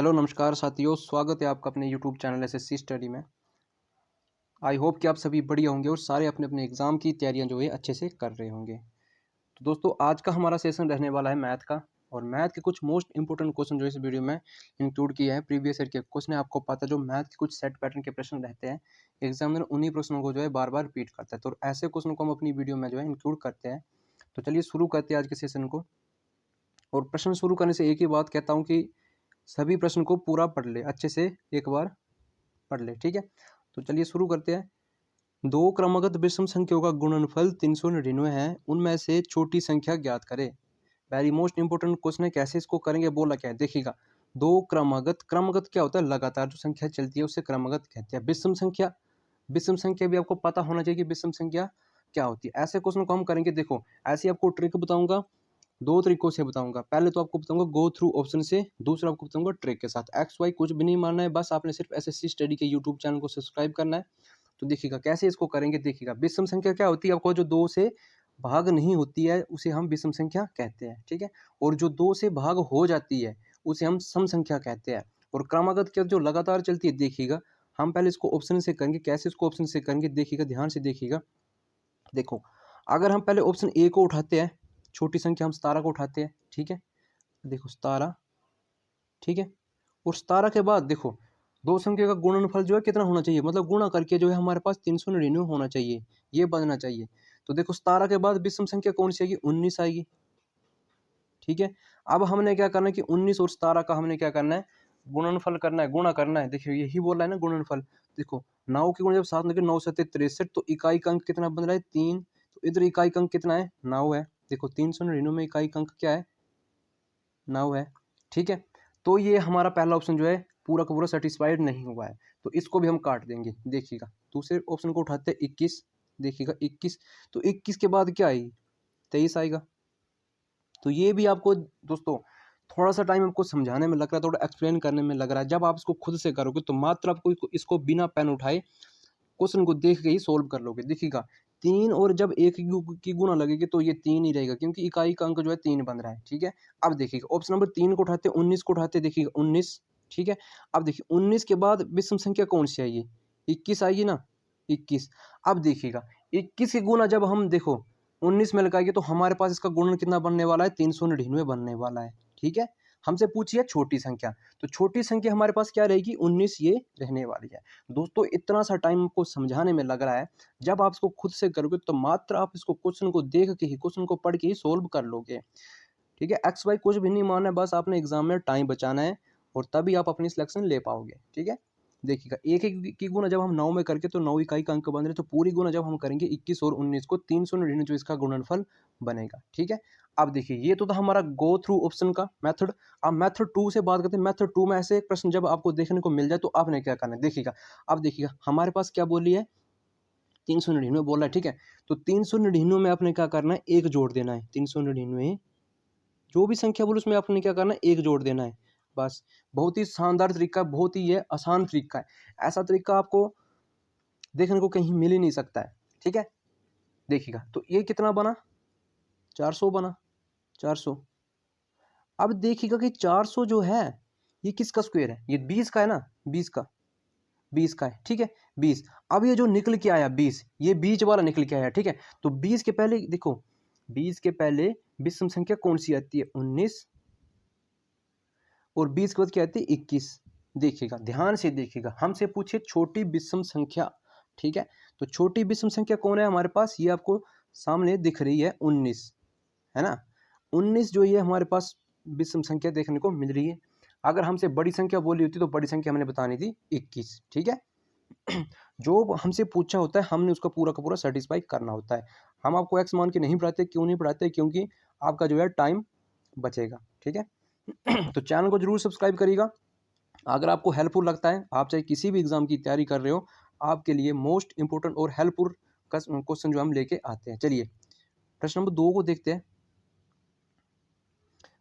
Hello नमस्कार साथियों, स्वागत है आपका अपने यूट्यूब चैनल एसएससी स्टडी में। आई होप कि आप सभी बढ़िया होंगे और सारे अपने अपने एग्ज़ाम की तैयारियां जो है अच्छे से कर रहे होंगे। तो दोस्तों, आज का हमारा सेशन रहने वाला है मैथ का, और मैथ के कुछ मोस्ट इंपॉर्टेंट क्वेश्चन जो इस वीडियो में इंक्लूड किया है। प्रीवियस ईयर के क्वेश्चन है, आपको पता है जो मैथ के कुछ सेट पैटर्न के प्रश्न रहते हैं, एग्जामिनर उन्हीं प्रश्नों को जो है बार बार रिपीट करता है। तो ऐसे क्वेश्चन को हम अपनी वीडियो में जो है इंक्लूड करते हैं। तो चलिए शुरू करते हैं आज के सेशन को। और प्रश्न शुरू करने से एक ही बात कहता हूँ कि सभी प्रश्न को पूरा पढ़ ले, अच्छे से एक बार पढ़ ले, ठीक है। तो चलिए शुरू करते हैं। दो क्रमागत विषम संख्याओं का गुणनफल 399 है, उनमें से छोटी संख्या ज्ञात करें। वेरी मोस्ट इंपोर्टेंट क्वेश्चन है, कैसे इसको करेंगे बोला क्या है, देखिएगा। दो क्रमागत, क्रमागत क्या होता है, लगातार जो संख्या चलती है उसे क्रमागत कहते हैं। विषम संख्या, विषम संख्या भी आपको पता होना चाहिए कि विषम संख्या क्या होती है। ऐसे क्वेश्चन को हम करेंगे, देखो ऐसे आपको ट्रिक बताऊंगा, दो तरीकों से बताऊंगा। पहले तो आपको बताऊंगा गो थ्रू ऑप्शन से, दूसरा आपको बताऊंगा ट्रिक के साथ। एक्स वाई कुछ भी नहीं मानना है, बस आपने सिर्फ एसएससी स्टडी के यूट्यूब चैनल को सब्सक्राइब करना है। तो देखिएगा कैसे इसको करेंगे। देखिएगा, विषम संख्या क्या होती है, आपको जो दो से भाग नहीं होती है उसे हम विषम संख्या कहते हैं, ठीक है। और जो दो से भाग हो जाती है उसे हम सम संख्या कहते हैं। और क्रमागत क्या, जो लगातार चलती है, देखिएगा हम पहले इसको ऑप्शन से करेंगे। कैसे इसको ऑप्शन से करेंगे, देखिएगा ध्यान से देखिएगा। देखो, अगर हम पहले ऑप्शन ए को उठाते हैं, छोटी संख्या हम 17 को उठाते हैं, ठीक है। देखो 17, ठीक है। और 17 के बाद देखो दो संख्या का गुणनफल जो है कितना होना चाहिए, मतलब गुणा करके जो है हमारे पास 399 होना चाहिए, ये बनना चाहिए। तो देखो 17 के बाद विषम संख्या कौन सी आएगी, 19 आएगी, ठीक है। अब हमने क्या करना है कि 19 और 17 का हमने क्या करना है, गुणनफल करना है, गुणा करना है। देखिए यही बोल रहा है ना गुणनफल। देखो 9 की गुणा जब 7 लगे, 9 7 63, तो इकाई का अंक कितना बन रहा है, 3। तो इधर इकाई का अंक कितना है, 9 है। देखो 399 में इकाई का अंक क्या है, 9 है, ठीक है। तो ये हमारा पहला ऑप्शन जो है पूरा का पूरा सेटिस्फाइड नहीं हुआ है, तो इसको भी हम काट देंगे। देखिएगा दूसरे ऑप्शन को उठाते हैं 21, देखिएगा 21, तो 21 के बाद क्या आएगी, 23 आएगा। तो ये भी आपको दोस्तों थोड़ा सा टाइम आपको समझाने में लग रहा है, थोड़ा एक्सप्लेन करने में लग रहा है। जब आप इसको खुद से करोगे तो मात्र आपको इसको बिना पेन उठाए क्वेश्चन को देख के ही सोल्व कर लोगे। देखिएगा 3 और जब 1 की गुणा लगेगी तो ये 3 ही रहेगा, क्योंकि इकाई का अंक जो है 3 बन रहा है, ठीक है। अब देखिएगा ऑप्शन नंबर 3 को उठाते, 19 को उठाते, देखिएगा 19, ठीक है। अब देखिए 19 के बाद विषम संख्या कौन सी आएगी, 21 आएगी ना, 21। अब देखिएगा 21 की गुणा जब हम देखो 19 में लगाएंगे तो हमारे पास इसका गुणन कितना बनने वाला है, 399 बनने वाला है, ठीक है। हमसे पूछिए छोटी संख्या, तो छोटी संख्या हमारे पास क्या रहेगी, 19 ये रहने वाली है। दोस्तों इतना सा टाइम आपको समझाने में लग रहा है, जब आप इसको खुद से करोगे तो मात्र आप इसको क्वेश्चन को देख के ही, क्वेश्चन को पढ़ के ही सोल्व कर लोगे, ठीक है। एक्स वाई कुछ भी नहीं मानना है, बस आपने एग्जाम में टाइम बचाना है और तभी आप अपनी सिलेक्शन ले पाओगे, ठीक है। देखिएगा एक एक की गुना जब हम 9 में करके तो 9 इकाई का अंक बन रहे, तो पूरी गुना जब हम करेंगे 21 और 19 को, 399 जो इसका गुणनफल बनेगा, ठीक है। अब देखिए ये तो था हमारा गो थ्रू ऑप्शन का मेथड। अब मेथड 2 से बात करते हैं। मेथड 2 में ऐसे एक प्रश्न जब आपको देखने को मिल जाए तो आपने क्या करना है, देखिएगा। अब देखिएगा हमारे पास क्या बोली है, 399 बोला है, ठीक है। तो 399 में आपने क्या करना है, एक जोड़ देना है। 399 जो भी संख्या बोलो उसमें आपने क्या करना है, एक जोड़ देना है, बस। बहुत ही शानदार तरीका, बहुत ही ये आसान तरीका है। ऐसा तरीका आपको देखने को कहीं मिल ही नहीं सकता है, ठीक है। देखिएगा तो ये कितना बना, 400 बना, 400। अब देखिएगा कि 400 जो है ये किसका स्क्वायर है, ये 20 का है ना, 20 का, 20 का है, ठीक है, 20। अब ये जो निकल के आया 20, ये बीच वाला निकल के आया, ठीक है। तो 20 के पहले देखो, 20 के पहले विषम संख्या कौन सी आती है, 19, और 20 के बाद क्या आती है, 21। देखिएगा ध्यान से देखिएगा, हमसे पूछे छोटी विषम संख्या, ठीक है। तो छोटी विषम संख्या कौन है हमारे पास, ये आपको सामने दिख रही है 19, है ना। 19 जो ये हमारे पास विषम संख्या देखने को मिल रही है। अगर हमसे बड़ी संख्या बोली होती तो बड़ी संख्या हमने बतानी थी 21, ठीक है। जो हमसे पूछा होता है हमने उसका पूरा का पूरा सेटिस्फाई करना होता है। हम आपको एक्स मान के नहीं पढ़ाते, क्यों नहीं पढ़ाते, क्योंकि आपका जो है टाइम बचेगा, ठीक है। तो चैनल को जरूर सब्सक्राइब करिएगा। अगर आपको हेल्पफुल लगता है, आप चाहे किसी भी एग्जाम की तैयारी कर रहे हो, आपके लिए मोस्ट इंपॉर्टेंट और हेल्पफुल क्वेश्चन जो हम लेके आते हैं। चलिए प्रश्न नंबर 2 को देखते हैं।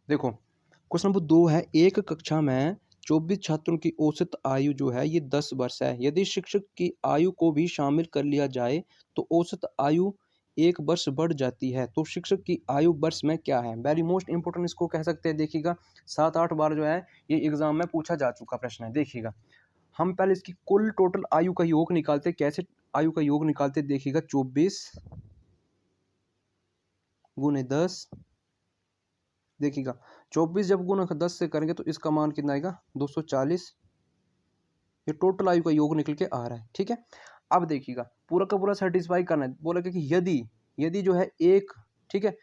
देखो क्वेश्चन नंबर 2 है, एक कक्षा में 24 छात्रों की औसत आयु जो है ये 10 वर्ष है। यदि शिक्षक की आयु को भी शामिल कर लिया जाए तो औसत आयु एक वर्ष बढ़ जाती है तो शिक्षक की आयु वर्ष में क्या है। वेरी मोस्ट इंपोर्टेंट इसको कह सकते हैं। देखिएगा 7-8 बार जो है ये एग्जाम में पूछा जा चुका प्रश्न है। देखिएगा हम पहले इसकी कुल टोटल आयु का योग निकालते। कैसे आयु का योग निकालते देखिएगा 24 गुने 10। देखिएगा 24 जब गुना 10 से करेंगे तो इसका मान कितना आएगा 240। ये टोटल आयु का योग निकल के आ रहा है। ठीक है, अब देखिएगा पूरा का पूरा सेटिस्फाई करना है। बोला कि यदि यदि जो है एक, ठीक है,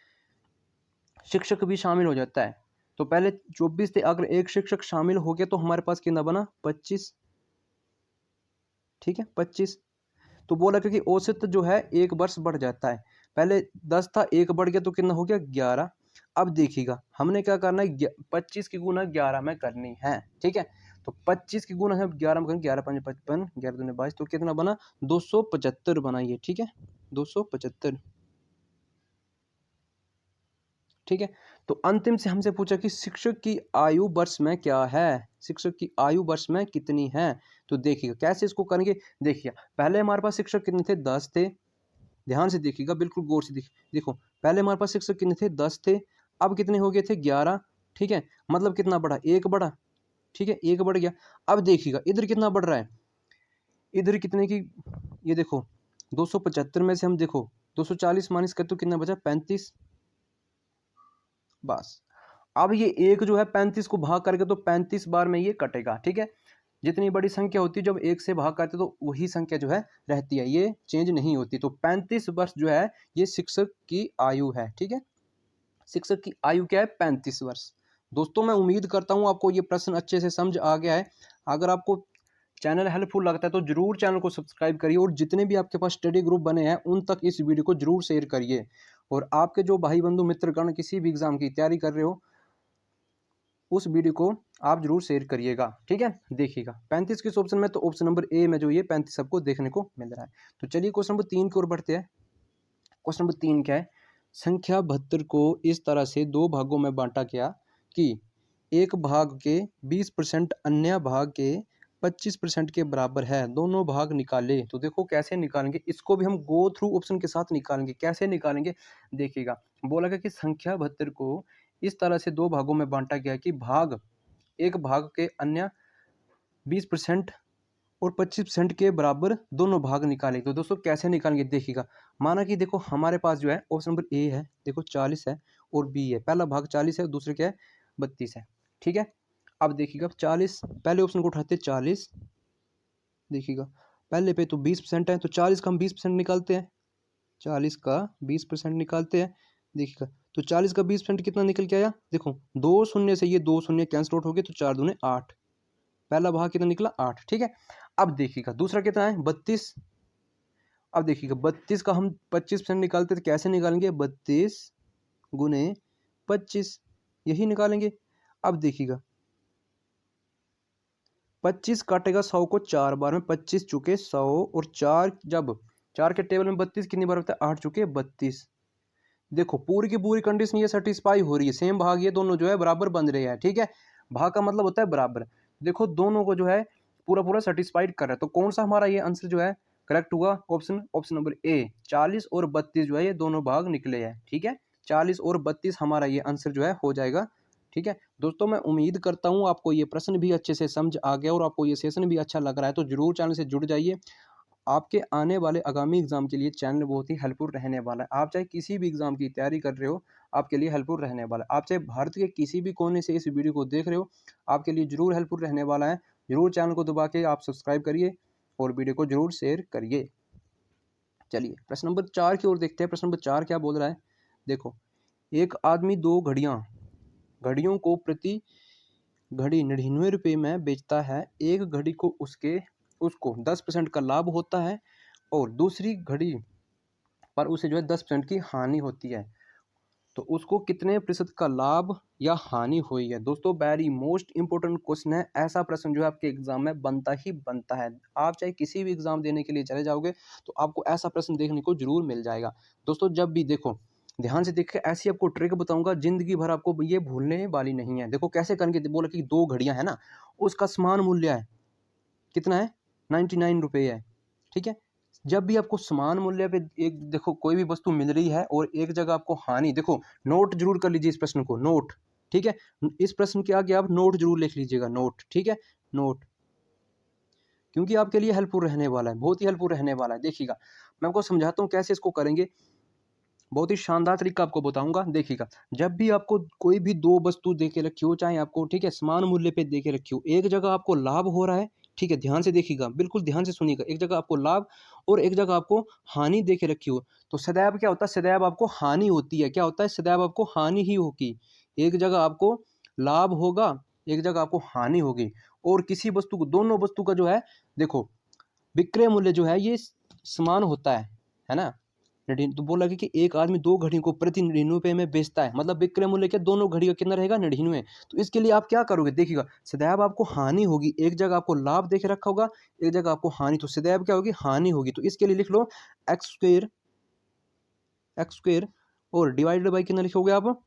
शिक्षक भी शामिल हो जाता है तो पहले 24 थे, अगर एक शिक्षक शामिल हो गया तो हमारे पास कितना बना 25। ठीक है 25। तो बोला क्योंकि औसत जो है एक वर्ष बढ़ जाता है। पहले 10 था, एक बढ़ गया तो कितना हो गया 11। अब देखिएगा हमने क्या करना है 25 की गुना 11 में करनी है। ठीक है, तो 25 की गुना है 11 में, 11 5 55, 11 दूनी 22, तो कितना बना 275 बना ये। ठीक है 275। ठीक है, तो अंतिम से हमसे पूछा कि शिक्षक की आयु वर्ष में क्या है, शिक्षक की आयु वर्ष में कितनी है। तो देखिएगा कैसे इसको करेंगे। देखिए पहले हमारे पास शिक्षक कितने थे 10 थे। ध्यान से देखिएगा, बिल्कुल गौर से देखो पहले हमारे पास शिक्षक कितने थे 10 थे, अब कितने हो गए थे 11। ठीक है, मतलब कितना बढ़ा, एक बढ़ा। ठीक है, एक बढ़ गया। अब देखिएगा इधर कितना बढ़ रहा है, इधर कितने की, ये देखो 275 में से हम देखो 240 माइनस कर तो कितना बचा 35। बस अब ये एक जो है 35 को भाग करके तो 35 बार में ये कटेगा। ठीक है, जितनी बड़ी संख्या होती है जब एक से भाग करते तो वही संख्या जो है रहती है, ये चेंज नहीं होती। तो 35 वर्ष जो है ये शिक्षक की आयु है। ठीक है, शिक्षक की आयु क्या है 35 वर्ष। दोस्तों मैं उम्मीद करता हूं आपको ये प्रश्न अच्छे से समझ आ गया है। अगर आपको चैनल हेल्पफुल लगता है तो जरूर चैनल को सब्सक्राइब करिए और जितने भी आपके पास स्टडी ग्रुप बने हैं उन तक इस वीडियो को जरूर शेयर करिए। और आपके जो भाई बंधु मित्रगण किसी भी एग्जाम की तैयारी कर रहे हो उस वीडियो को आप जरूर शेयर करिएगा। ठीक है, देखिएगा 35 किस ऑप्शन में, तो ऑप्शन नंबर ए में जो ये 35 सबको देखने को मिल रहा है। तो चलिए क्वेश्चन नंबर 3 की ओर बढ़ते हैं। क्वेश्चन नंबर 3 क्या है, संख्या 72 को इस तरह से दो भागों में बांटा गया कि एक भाग के 20% अन्य भाग के 25% के बराबर है, दोनों भाग निकाले। तो देखो कैसे निकालेंगे इसको भी हम गो थ्रू ऑप्शन के साथ निकालेंगे। कैसे निकालेंगे देखिएगा, बोला गया कि संख्या 72 को इस तरह से दो भागों में बांटा गया कि भाग एक भाग के अन्य 20% और 25% के बराबर दोनों भाग निकाले। तो दोस्तों कैसे निकालेंगे देखिएगा, माना कि देखो हमारे पास जो है ऑप्शन नंबर ए है, देखो 40 है और बी है। पहला भाग 40 है, दूसरे क्या है 32 है। ठीक है, अब देखिएगा 40, पहले ऑप्शन को उठाते 40। देखिएगा पहले पे तो 20% है तो 40 का हम 20% निकालते हैं, 40 का 20% निकालते हैं। देखिएगा तो 40 का 20% कितना निकल के आया, देखो दो शून्य से ये दो शून्य कैंसिल आउट हो गए तो 4 दूने 8, पहला भाग कितना निकला 8। ठीक है, अब देखिएगा दूसरा कितना है 32। अब देखिएगा 32 का हम 25% निकालते तो कैसे निकालेंगे 32 गुने 25, यही निकालेंगे। अब देखिएगा 25 काटेगा 100 को 4 बार में, 25 चुके 100 और 4 जब 4 के टेबल में 32 कितनी बार होता है 8 चुके 32। देखो पूरी की पूरी कंडीशन ये सेटिस्फाई हो रही है, सेम भाग ये दोनों जो है बराबर बन रहे हैं। ठीक है, भाग का मतलब होता है बराबर। देखो दोनों को जो है पूरा पूरा सेटिस्फाइड कर रहा है। तो कौन सा हमारा ये आंसर जो है करेक्ट हुआ, ऑप्शन नंबर ए 40 और 32 जो है ये दोनों भाग निकले हैं। ठीक है, 40 और 32 हमारा ये आंसर जो है हो जाएगा। ठीक है दोस्तों, मैं उम्मीद करता हूँ आपको ये प्रश्न भी अच्छे से समझ आ गया और आपको ये सेशन भी अच्छा लग रहा है। तो जरूर चैनल से जुड़ जाइए। आपके आने वाले आगामी एग्जाम के लिए चैनल बहुत ही हेल्पफुल रहने वाला है। आप चाहे किसी भी एग्जाम की तैयारी कर रहे हो आपके लिए हेल्पफुल रहने वाला है। आप चाहे भारत के किसी भी कोने से इस वीडियो को देख रहे हो आपके लिए जरूर हेल्पफुल रहने वाला है। जरूर चैनल को दबा के आप सब्सक्राइब करिए और वीडियो को जरूर शेयर करिए। चलिए प्रश्न नंबर 4 की ओर देखते हैं। प्रश्न नंबर 4 क्या बोल रहा है, देखो एक आदमी दो घड़ियों को प्रति घड़ी 99 रुपये में बेचता है। एक घड़ी को उसको 10% का लाभ होता है और दूसरी घड़ी पर उसे जो है 10% की हानि होती है। तो उसको कितने प्रतिशत का लाभ या हानि हुई है। दोस्तों वेरी मोस्ट इंपोर्टेंट क्वेश्चन है। ऐसा प्रश्न जो है आपके एग्जाम में बनता ही बनता है। आप चाहे किसी भी एग्जाम देने के लिए चले जाओगे तो आपको ऐसा प्रश्न देखने को जरूर मिल जाएगा। दोस्तों जब भी देखो ध्यान से देखिए, ऐसी आपको ट्रिक बताऊंगा जिंदगी भर आपको ये भूलने वाली नहीं है। देखो कैसे करेंगे, बोला कि दो घड़ियां है ना, उसका समान मूल्य है कितना है 99 रुपये है। ठीक है, जब भी आपको समान मूल्य पे एक देखो कोई भी वस्तु मिल रही है और एक जगह आपको हानि, देखो नोट जरूर कर लीजिए इस प्रश्न को, नोट, ठीक है। इस प्रश्न के आगे आप नोट जरूर लिख लीजिएगा, नोट, ठीक है, नोट, क्योंकि आपके लिए हेल्पफुल रहने वाला है, बहुत ही हेल्पफुल रहने वाला है। देखिएगा मैं आपको समझाता हूँ कैसे इसको करेंगे, बहुत ही शानदार तरीका आपको बताऊंगा। देखिएगा जब भी आपको कोई भी दो वस्तु दे के रखी हो, चाहे आपको, ठीक है, समान मूल्य पे दे के रखी हो, एक जगह आपको लाभ हो रहा है, ठीक है, ध्यान से देखिएगा, बिल्कुल ध्यान से सुनिएगा, एक जगह आपको लाभ और एक जगह आपको हानि दे के रखी हो, तो सदैव क्या होता है, सदैव आपको हानि होती है। क्या होता है, सदैव आपको हानि ही होगी। एक जगह आपको लाभ होगा, एक जगह आपको हानि होगी। और किसी वस्तु को, दोनों वस्तु का जो है, देखो विक्रय मूल्य जो है ये समान होता है ना। तो बोला कि एक आदमी दो घड़ियों को प्रति 99 में बेचता है, मतलब विक्रय मूल्य क्या, दोनों घड़ी का कितना रहेगा, 99। तो इसके लिए आप क्या करोगे, देखिएगा सदैव आपको हानि होगी, एक जगह आपको लाभ देके रखा होगा, एक जगह आपको हानि, तो सदैव क्या होगी, हानि होगी। तो इसके लिए लिख लो एक्स स्क्वेयर, एक्स स्क्वेयर, और डिवाइडेड बाई कितना लिखोगे आप,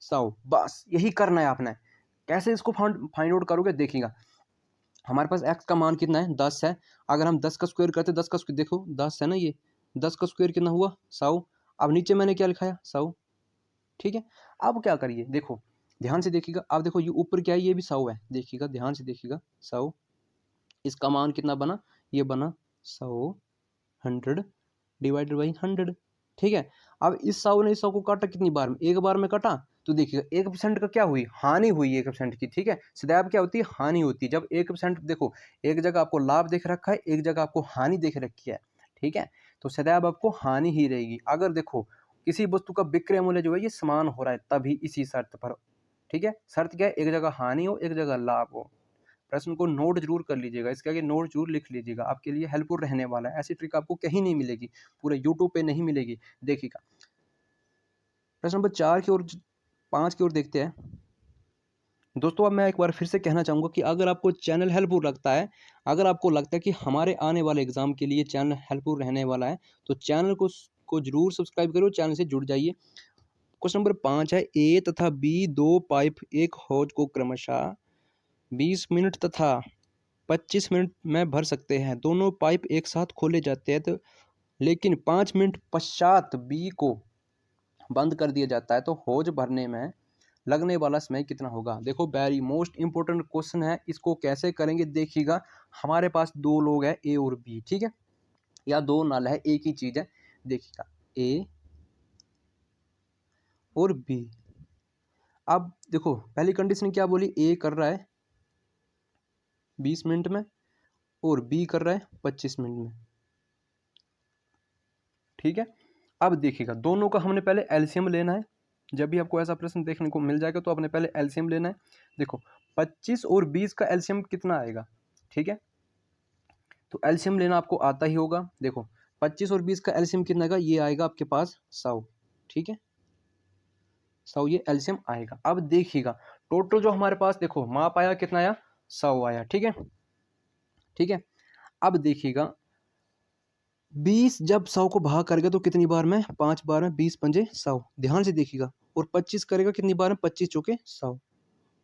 100। बस यही करना है आपने। कैसे इसको फाइंड आउट करोगे, देखिएगा हमारे पास x का मान कितना है, 10 है। अगर हम 10 का स्क्वायर करते, 10 का स्क्वायर, देखो 10 है ना, ये 10 का स्क्वायर कितना हुआ, 100। अब नीचे मैंने क्या लिखा है, 100, ठीक है। अब क्या करिए, देखो ध्यान से देखिएगा, अब देखो ये ऊपर क्या है, ये भी 100 है, देखिएगा ध्यान से देखिएगा, 100, इसका मान कितना बना, ये बना 100, 100 डिवाइडेड बाई 100, ठीक है। अब इस 100 ने इस 100 को काटा कितनी बार में, एक बार में काटा, तो देखिएगा 1% का क्या हुई, हानि हुई 1% की, ठीक है। सदैव क्या होती है, हानि होती है। जब 1%, देखो एक जगह आपको लाभ देख रखा है, एक जगह आपको हानि देख रखी है, ठीक है, तो सदैव आपको हानि ही रहेगी। अगर देखो किसी वस्तु का विक्रय मूल्य जो है ये समान हो रहा है, तभी इसी शर्त पर, ठीक है। शर्त क्या है, एक जगह हानि हो, एक जगह लाभ हो। प्रश्न को नोट जरूर कर लीजिएगा, इसके आगे नोट जरूर लिख लीजिएगा, आपके लिए हेल्पफुल रहने वाला है। ऐसी ट्रिक आपको कहीं नहीं मिलेगी, पूरे यूट्यूब पे नहीं मिलेगी। देखिएगा प्रश्न नंबर 4 की ओर, 5 की ओर देखते हैं। दोस्तों अब मैं एक बार फिर से कहना चाहूँगा कि अगर आपको चैनल हेल्पफुल लगता है, अगर आपको लगता है कि हमारे आने वाले एग्जाम के लिए चैनल हेल्पफुल रहने वाला है, तो चैनल को जरूर सब्सक्राइब करो, चैनल से जुड़ जाइए। क्वेश्चन नंबर 5 है, ए तथा बी दो पाइप एक हौज को क्रमशः 20 मिनट तथा 25 मिनट में भर सकते हैं। दोनों पाइप एक साथ खोले जाते हैं, तो लेकिन 5 मिनट पश्चात बी को बंद कर दिया जाता है, तो हौज भरने में लगने वाला समय कितना होगा। देखो वेरी मोस्ट इंपॉर्टेंट क्वेश्चन है, इसको कैसे करेंगे, देखिएगा हमारे पास दो लोग हैं, ए और बी, ठीक है, या दो नल है, एक ही चीज है। देखिएगा ए और बी। अब देखो पहली कंडीशन क्या बोली, ए कर रहा है 20 मिनट में और बी कर रहा है 25 मिनट में, ठीक है। अब देखिएगा दोनों का हमने पहले एलसीएम लेना है। जब भी आपको ऐसा प्रश्न देखने को मिल जाएगा तो आपने पहले एलसीएम लेना है। देखो 25 और 20 का एलसीएम कितना आएगा, ठीक है, तो एलसीएम लेना आपको आता ही होगा। देखो 25 और 20 का एलसीएम कितना आएगा, ये आएगा आपके पास 100, ठीक है, 100 ये एलसीएम आएगा। अब देखिएगा टोटल जो हमारे पास, देखो माप आया कितना आया, 100 आया, ठीक है, ठीक है। अब देखिएगा 20 जब 100 को भाग करेगा तो कितनी बार में, 5 बार में, 20 पंजे 100, ध्यान से देखिएगा। और 25 करेगा कितनी बार में, 25 चौके 100।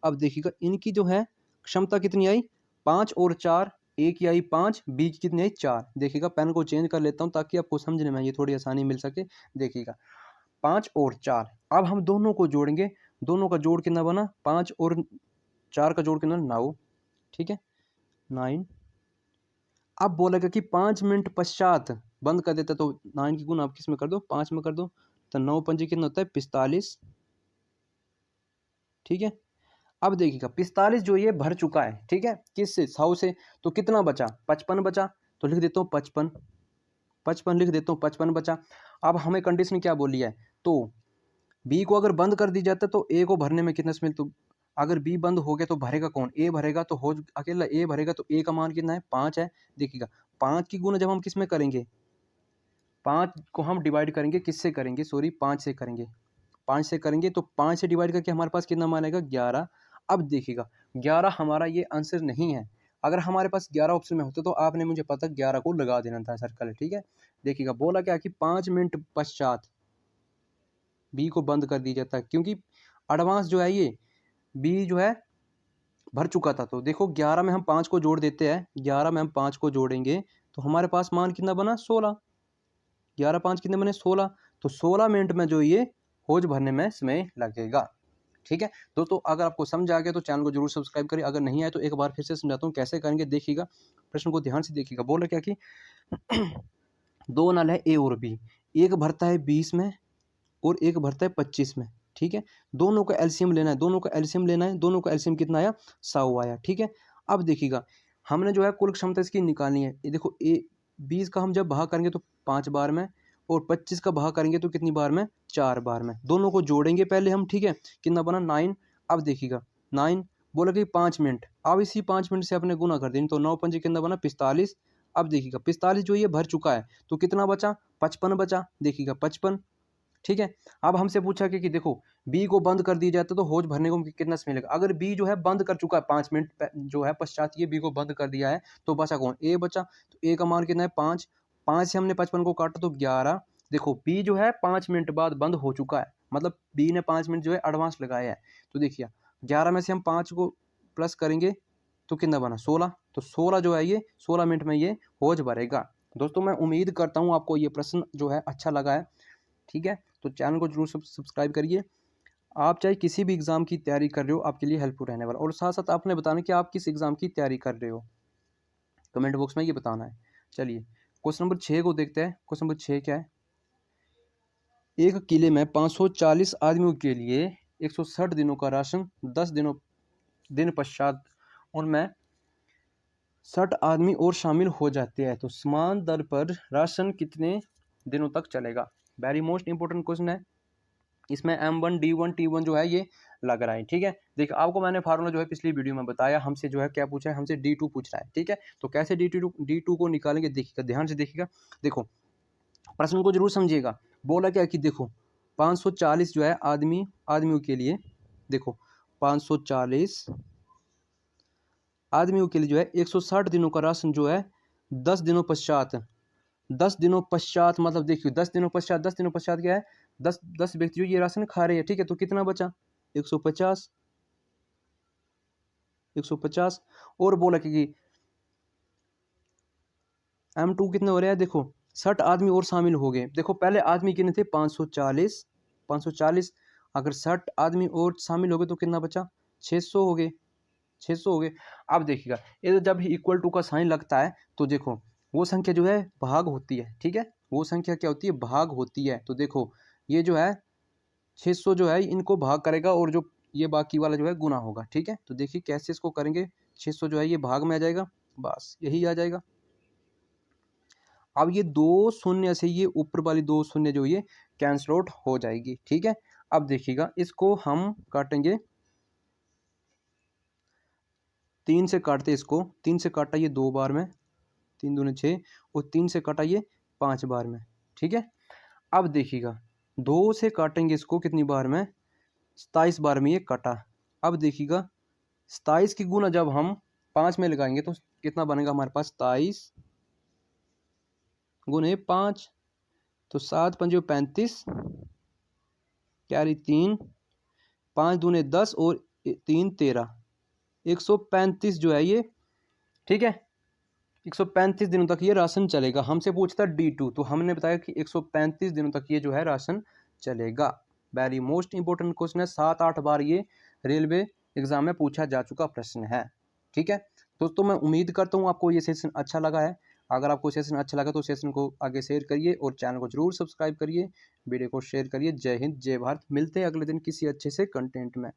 अब देखिएगा इनकी जो है क्षमता कितनी आई, 5 और 4, ए की आई 5, बी की कितनी आई 4। देखिएगा पेन को चेंज कर लेता हूँ ताकि आपको समझने में ये थोड़ी आसानी मिल सके। देखिएगा 5 और 4, अब हम दोनों को जोड़ेंगे, दोनों का जोड़ कितना बना, 5 और 4 का जोड़ कितना, 9, ठीक है, 9। अब बोलेगा कि 5 मिनट पश्चात बंद कर देता, तो 9 की गुना आप किस में कर दो, 5 में कर दो, तो 9 पंजे कितना होता है, 45, ठीक है। अब देखिएगा 45 जो ये भर चुका है, ठीक है, किससे, 100 से, तो कितना बचा, 55 बचा, तो लिख देता हूँ 55, 55 लिख देता हूँ, 55 बचा। अब हमें कंडीशन क्या बोली है, तो बी को अगर बंद कर दी जाता तो ए को भरने में कितना समय, तो अगर बी बंद हो गया तो भरेगा कौन, ए भरेगा, तो हो अकेला ए भरेगा, तो ए का मान कितना है, 5 है। देखिएगा 5 की गुना जब हम किस में करेंगे, 5 को हम डिवाइड करेंगे, किससे करेंगे, सॉरी 5 से करेंगे, 5 से करेंगे, तो 5 से डिवाइड करके हमारे पास कितना मान आएगा, 11। अब देखिएगा 11 हमारा ये आंसर नहीं है। अगर हमारे पास 11 ऑप्शन में होते तो आपने मुझे पता 11 को लगा देना था सर्कल, ठीक है। देखिएगा बोला क्या कि 5 मिनट पश्चात बी को बंद कर दिया जाता है, क्योंकि एडवांस जो है ये बी जो है भर चुका था। तो देखो 11 में हम 5 को जोड़ देते हैं, 11 में हम 5 को जोड़ेंगे तो हमारे पास मान कितना बना 16, 11 5 कितने बने 16, तो 16 मिनट में जो ये हौज भरने में समय लगेगा। ठीक है दोस्तों, अगर आपको समझ आ गया तो चैनल को जरूर सब्सक्राइब करिए, अगर नहीं आए तो एक बार फिर से समझाता हूँ कैसे करेंगे। देखिएगा प्रश्न को ध्यान से देखिएगा। बोल रहा क्या कि दो नल है ए और बी, एक भरता है 20 में और एक भरता है 25 में। ठीक है, दोनों का एलसीएम लेना है, दोनों का एलसीएम लेना है, दोनों का एलसीएम कितना आया 100 आया। ठीक है, अब देखिएगा हमने जो है कुल क्षमता इसकी निकालनी है। ये देखो ए 20 का हम जब भाग करेंगे तो 5 बार में, और 25 का भाग करेंगे तो कितनी बार में 4 बार में। दोनों को जोड़ेंगे पहले हम। ठीक है, कितना बना 9। अब देखिएगा 9 बोला कि 5 मिनट, अब इसी 5 मिनट से अपने गुना कर देंगे तो 9 पंजे कितना बना 45। अब देखिएगा 45 जो ये भर चुका है तो कितना बचा 55 बचा। देखिएगा 55। ठीक है, अब हमसे पूछा कि देखो बी को बंद कर दिया जाता तो हौज भरने को कितना समय लगेगा। अगर बी जो है बंद कर चुका है 5 मिनट जो है पश्चात ये बी को बंद कर दिया है, तो बचा कौन ए बचा। तो ए का मान कितना है 5, 5 से हमने 55 को काटा तो 11। देखो बी जो है 5 मिनट बाद बंद हो चुका है, मतलब बी ने 5 मिनट जो है एडवांस लगाया है। तो देखिए 11 में से हम 5 को प्लस करेंगे तो कितना बना 16, तो 16 जो है ये 16 मिनट में ये हौज भरेगा। दोस्तों मैं उम्मीद करता हूँ आपको ये प्रश्न जो है अच्छा लगा है। ठीक है, तो चैनल को जरूर सब्सक्राइब करिए। आप चाहे किसी भी एग्ज़ाम की तैयारी कर रहे हो, आपके लिए हेल्पफुल रहने वाला। और साथ साथ आपने बताना कि आप किस एग्ज़ाम की तैयारी कर रहे हो, कमेंट बॉक्स में ये बताना है। चलिए क्वेश्चन नंबर 6 को देखते हैं। क्वेश्चन नंबर 6 क्या है, एक किले में 540 आदमियों के लिए 160 दिनों का राशन 10 दिन पश्चात उनमें 60 आदमी और शामिल हो जाते हैं, तो समान दर पर राशन कितने दिनों तक चलेगा। वेरी मोस्ट इंपॉर्टेंट क्वेश्चन है। इसमें M1 D1 T1 जो है ये लग रहा है। ठीक है, देखिए आपको मैंने फार्मूला जो है पिछली वीडियो में बताया। हमसे जो है क्या पूछा है, हमसे D2 पूछ रहा है। ठीक है, तो कैसे D2 को निकालेंगे देखिएगा, ध्यान से देखिएगा। देखो प्रश्न को जरूर समझिएगा। बोला क्या कि देखो 540 जो है आदमियों के लिए, देखो 540 आदमियों के लिए जो है 160 दिनों का राशन जो है 10 दिनों पश्चात, 10 दिनों पश्चात मतलब देखिए 10 दिनों पश्चात, 10 दिनों पश्चात क्या है 10 व्यक्ति जो ये राशन खा रहे हैं। ठीक है, तो कितना बचा 150, 150। और बोला कि M2 कितने हो रहे हैं, देखो 60 आदमी और शामिल हो गए। देखो पहले आदमी कितने थे 540, 540 अगर 60 आदमी और शामिल हो गए तो कितना बचा 600 हो गए, 600 हो गए। अब देखिएगा ये जब इक्वल टू का साइन लगता है तो देखो वो संख्या जो है भाग होती है। ठीक है, वो संख्या क्या होती है भाग होती है। तो देखो ये जो है 600 जो है इनको भाग करेगा और जो ये बाकी वाला जो है गुना होगा। ठीक है, तो देखिए कैसे इसको करेंगे, 600 जो है ये भाग में आ जाएगा, बस यही आ जाएगा। अब ये 2 शून्य से ये ऊपर वाली 2 शून्य जो ये कैंसल आउट हो जाएगी। ठीक है, अब देखिएगा इसको हम काटेंगे 3 से, काटते इसको 3 से काटा ये 2 बार में, 3 दूनी 6 और 3 से काटा ये 5 बार में। ठीक है, अब देखिएगा 2 से काटेंगे इसको कितनी बार में 27 बार में ये कटा। अब देखिएगा 27 की गुना जब हम 5 में लगाएंगे तो कितना बनेगा हमारे पास 27 गुने 5, तो 7 पंजे 35 कैरी 3, 5 दूने 10 और 3 13, 135 जो है ये। ठीक है, 135 दिनों तक ये राशन चलेगा। हमसे पूछता D2 तो हमने बताया कि 135 दिनों तक ये जो है राशन चलेगा। वेरी मोस्ट इंपोर्टेंट क्वेश्चन है, 7-8 बार ये रेलवे एग्जाम में पूछा जा चुका प्रश्न है। ठीक है दोस्तों, मैं उम्मीद करता हूँ आपको ये सेशन अच्छा लगा है। अगर आपको सेशन अच्छा लगा तो सेशन को आगे शेयर करिए और चैनल को जरूर सब्सक्राइब करिए, वीडियो को शेयर करिए। जय हिंद, जय भारत। मिलते हैं अगले दिन किसी अच्छे से कंटेंट में।